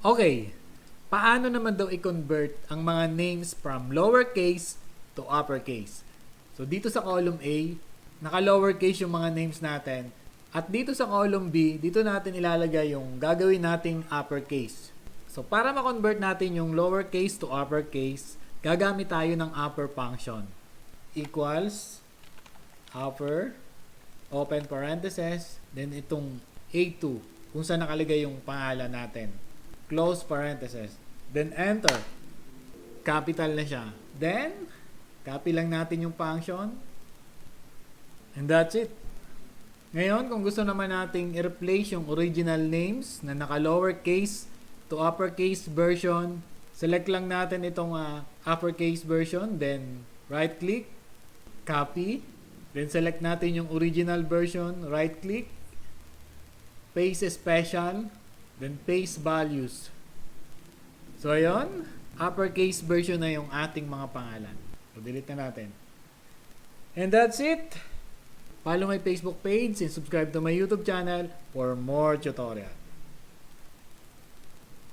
Okay, paano naman daw i-convert ang mga names from lowercase to uppercase? So dito sa column A, naka-lowercase yung mga names natin. At dito sa column B, dito natin ilalagay yung gagawin nating uppercase. So para ma-convert natin yung lowercase to uppercase, gagamit tayo ng upper function. Equals upper, open parentheses, then itong A2, kung saan nakalagay yung pangalan natin. Close parentheses. Then enter. Capital na siya. Then, copy lang natin yung function. And that's it. Ngayon, kung gusto naman nating i-replace yung original names na naka-lowercase to uppercase version, select lang natin itong uppercase version, then right-click, copy, then select natin yung original version, right-click, paste special, then paste values. So, ayun, uppercase version na yung ating mga pangalan. So, delete na natin. And that's it. Follow my Facebook page and subscribe to my YouTube channel for more tutorial.